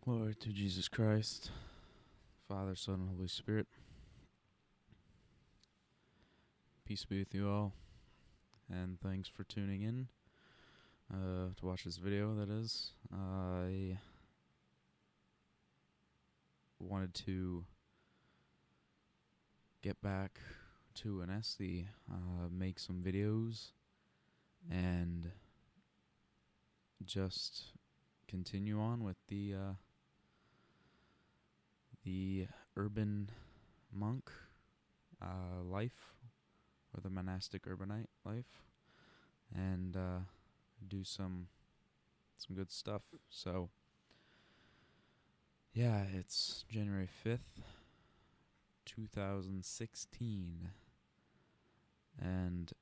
Glory to Jesus Christ, Father, Son, and Holy Spirit. Peace be with you all, and thanks for tuning in to watch this video, that is. I wanted to get back to Anesti, make some videos, and just continue on with the urban monk life, or the monastic urbanite life, and do some good stuff. So yeah, it's January 5th, 2016, and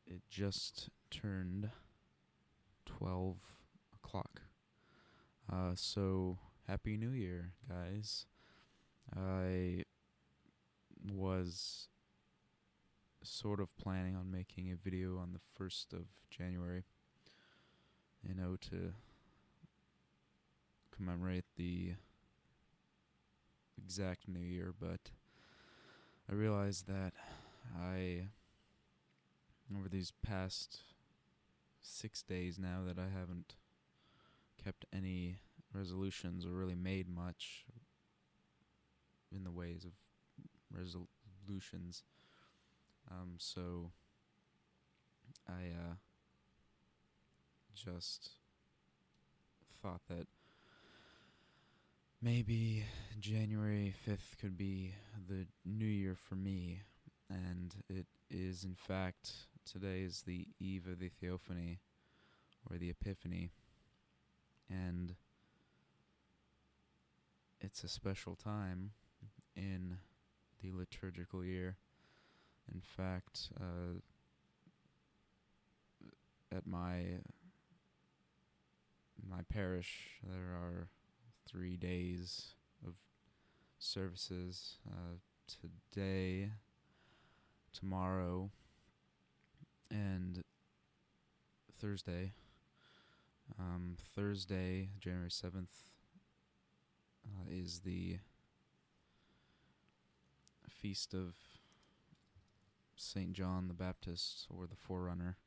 it just turned 12 o'clock. So Happy New Year, guys. I was sort of planning on making a video on the 1st of January, to commemorate the exact New Year, but I realized that over these past 6 days now, that I haven't kept any resolutions or really made much in the ways of resolutions. So I just thought that maybe January 5th could be the new year for me, and it is, in fact, today is the eve of the Theophany, or the Epiphany, and it's a special time in the liturgical year. In fact, at my parish, there are 3 days of services, today, tomorrow, and Thursday. Thursday, January 7th, is the feast of St. John the Baptist, or the Forerunner,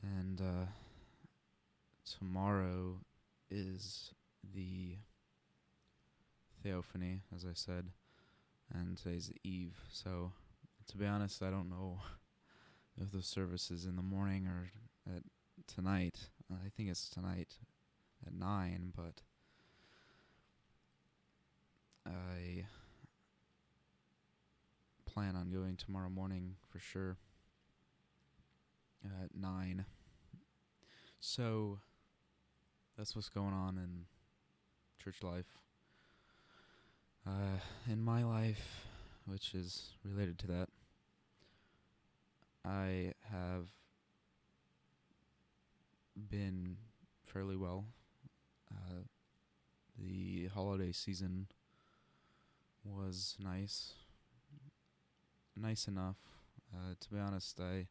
and tomorrow is the Theophany, as I said, and today's the eve. So, to be honest, I don't know if the service is in the morning or at tonight. I think it's tonight at 9, but I plan on going tomorrow morning for sure at 9. So that's what's going on in church life. In my life, which is related to that, I have been fairly well. The holiday season was nice enough. To be honest, I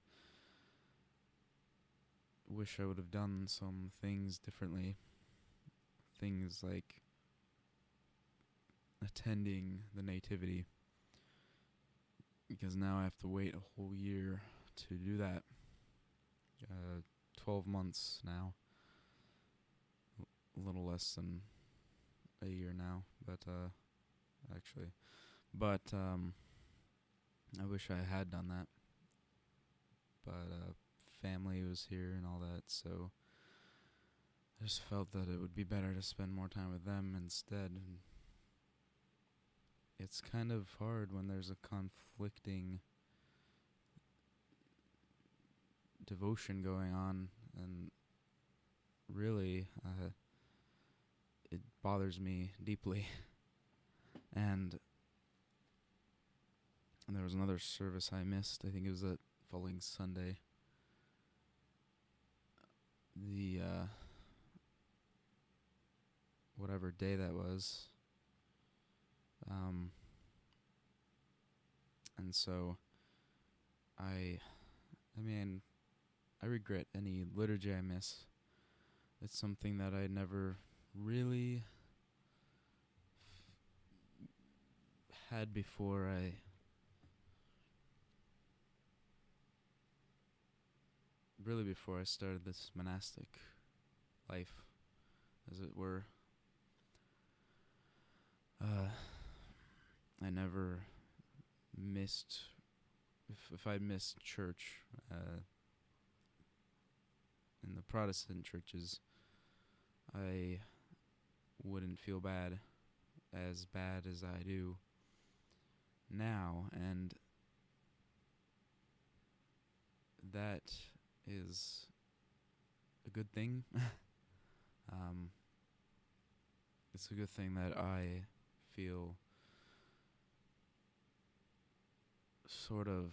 wish I would have done some things differently. Things like attending the Nativity, because now I have to wait a whole year to do that. 12 months now. A little less than a year now, but actually. But I wish I had done that. But family was here and all that, so I just felt that it would be better to spend more time with them instead. And it's kind of hard when there's a conflicting devotion going on, and really, it bothers me deeply. And there was another service I missed. I think it was that following Sunday. The whatever day that was. And so I mean, I regret any liturgy I miss. It's something that I never really had before I started this monastic life, as it were. I never missed, if I missed church, in the Protestant churches, I wouldn't feel bad as I do now, and that is a good thing. It's a good thing that I feel sort of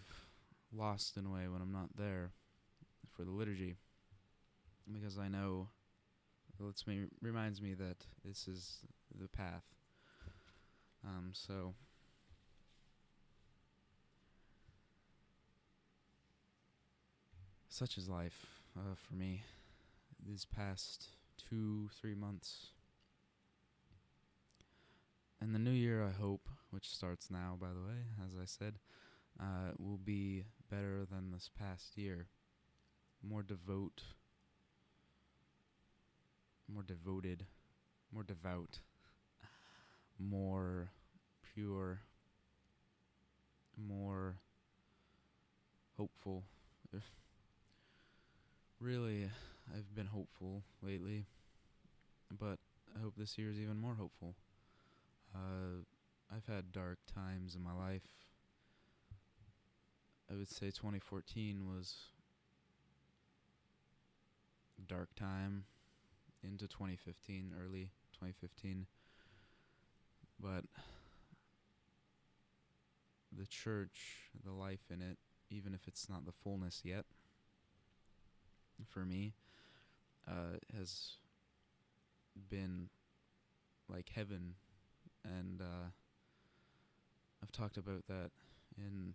lost in a way when I'm not there for the liturgy, because I know reminds me that this is the path. So such is life for me these past 2-3 months. And the new year, I hope, which starts now, by the way, as I said, will be better than this past year. More devoted, more devout, more pure, more hopeful. Really, I've been hopeful lately, but I hope this year is even more hopeful. I've had dark times in my life. I would say 2014 was a dark time into 2015, early 2015. But the church, the life in it, even if it's not the fullness yet, for me, has been like heaven. And I've talked about that in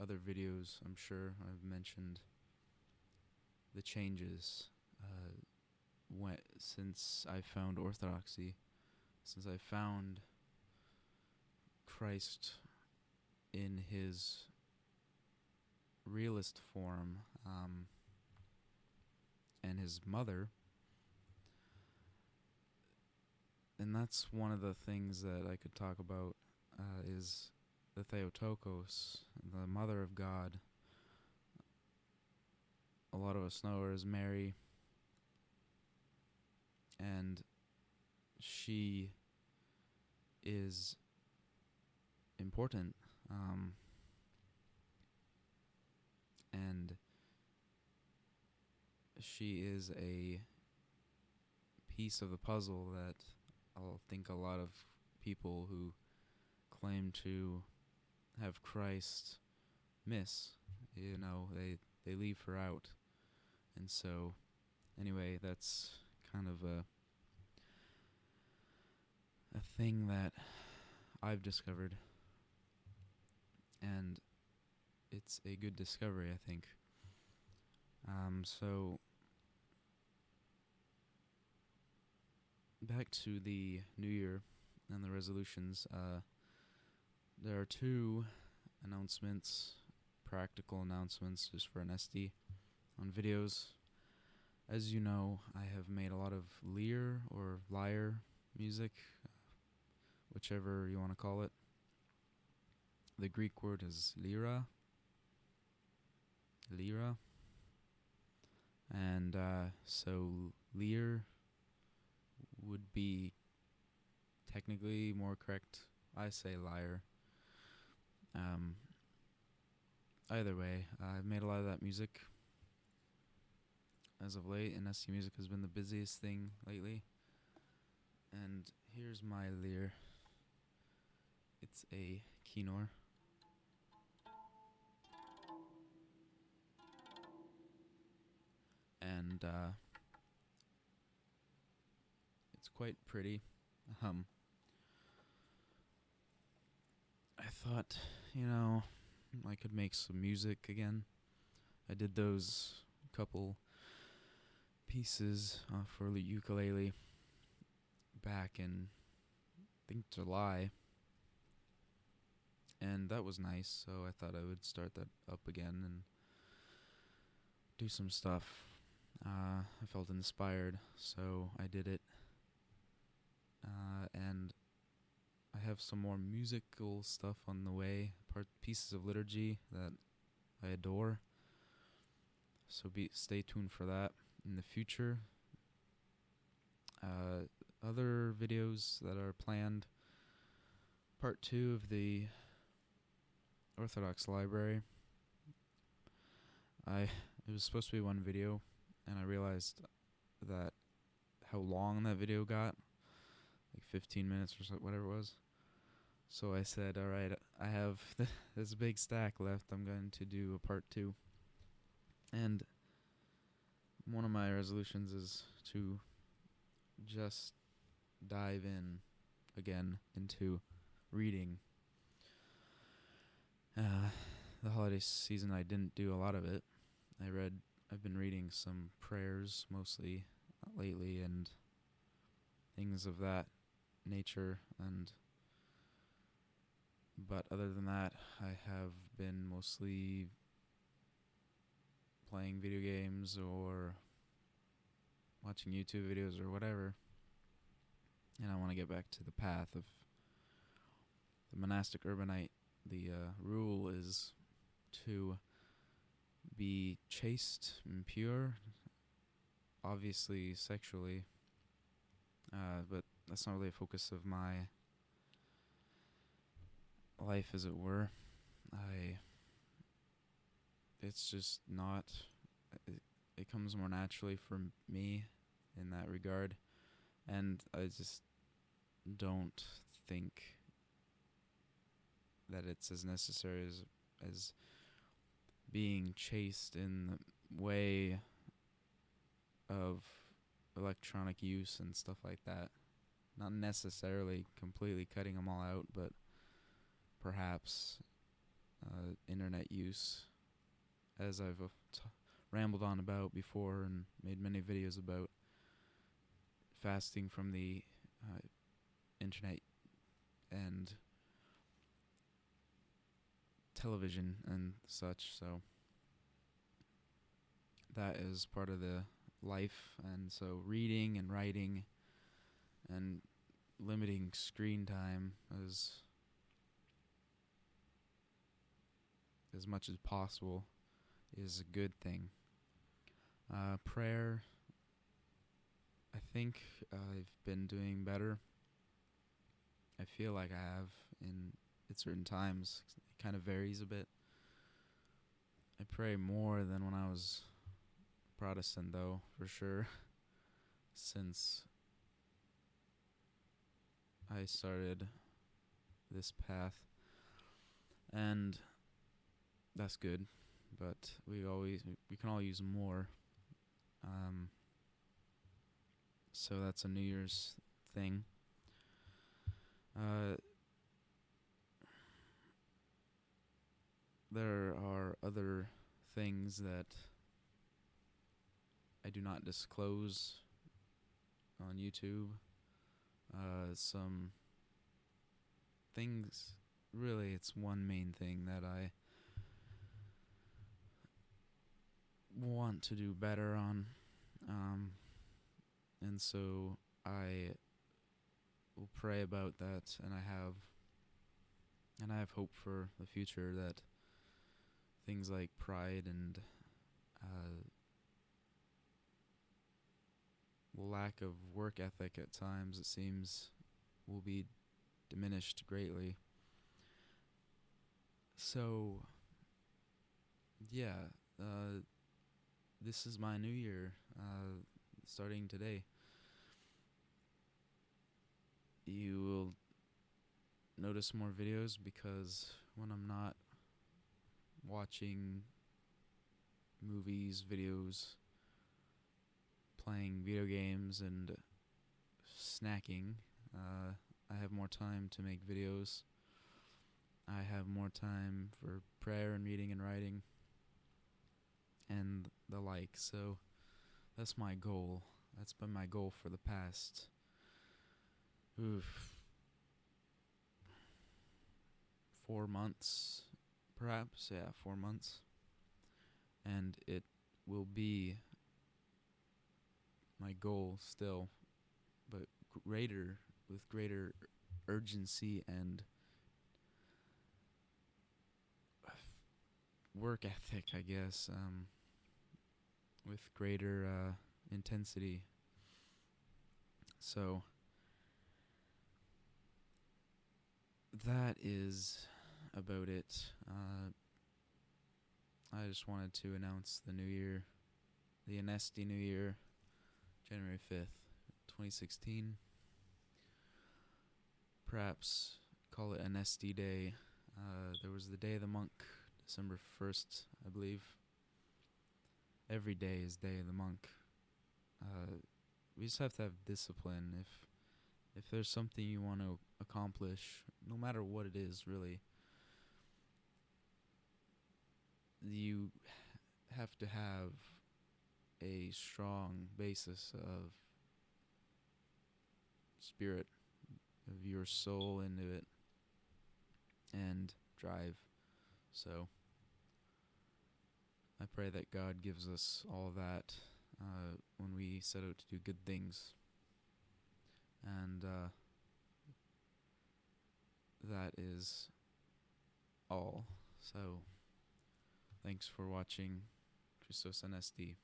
other videos. I'm sure I've mentioned the changes since I found Orthodoxy, since I found Christ in his realist form, and his mother. And that's one of the things that I could talk about, is the Theotokos, the Mother of God. A lot of us know her as Mary, and she is important, and she is a piece of the puzzle that I think a lot of people who claim to have Christ miss. They leave her out. And so, anyway, that's kind of a thing that I've discovered, and it's a good discovery, I think. So back to the new year and the resolutions. There are 2 announcements, practical announcements, just for Anesti on videos. As you know, I have made a lot of lyre or lyre music, whichever you want to call it. The Greek word is lyra. And so lyre would be technically more correct. I say lyre. Either way, I've made a lot of that music as of late, and Anesti Music has been the busiest thing lately. And here's my lyre. It's a Kinor. And it's quite pretty. I thought, I could make some music again. I did those couple pieces for the ukulele back in, I think, July, and that was nice. So I thought I would start that up again and do some stuff. I felt inspired, so I did it. And I have some more musical stuff on the way, pieces of liturgy that I adore. So stay tuned for that in the future. Other videos that are planned. Part 2 of the Orthodox Library. It was supposed to be one video, and I realized that how long that video got, like 15 minutes or so, whatever it was. So I said, all right, I have this big stack left. I'm going to do a part 2. And one of my resolutions is to just dive in again into reading. The holiday season, I didn't do a lot of it. I've been reading some prayers mostly lately and things of that nature, but other than that, I have been mostly playing video games or watching YouTube videos or whatever. And I want to get back to the path of the monastic urbanite. The rule is to be chaste and pure, obviously sexually, but that's not really a focus of my life, as it were. It's just not, it comes more naturally for me in that regard, and I just don't think that it's as necessary as being chaste in the way of electronic use and stuff like that. Not necessarily completely cutting them all out, but perhaps internet use, as I've rambled on about before and made many videos about, fasting from the internet and television and such. So that is part of the life, and so reading and writing and limiting screen time as much as possible is a good thing. Prayer, I think I've been doing better. I feel like I have at certain times. It kind of varies a bit. I pray more than when I was Protestant, though, for sure, since I started this path, and that's good, but we can all use more. So that's a New Year's thing. There are other things that I do not disclose on YouTube. Some things, really, it's one main thing that I want to do better on. And so I will pray about that, and I have hope for the future that things like pride and lack of work ethic at times, it seems, will be diminished greatly. So, yeah, this is my new year, starting today. You will notice more videos because when I'm not watching movies, videos, playing video games, and snacking, I have more time to make videos. I have more time for prayer and reading and writing and the like. So that's my goal. That's been my goal for the past Oof, 4 months, perhaps. Yeah, 4 months, and it will be my goal still, but greater with greater urgency and work ethic, I guess. With greater intensity. So that is about it. I just wanted to announce the new year, the Anesti New Year, January 5th, 2016. Perhaps call it Anesti Day. There was the Day of the Monk, December 1st, I believe. Every day is Day of the Monk. We just have to have discipline. If there's something you want to accomplish, no matter what it is, really, you have to have a strong basis of spirit, of your soul into it, and drive. So I pray that God gives us all that when we set out to do good things. And that is all. So thanks for watching. Christos Anesti.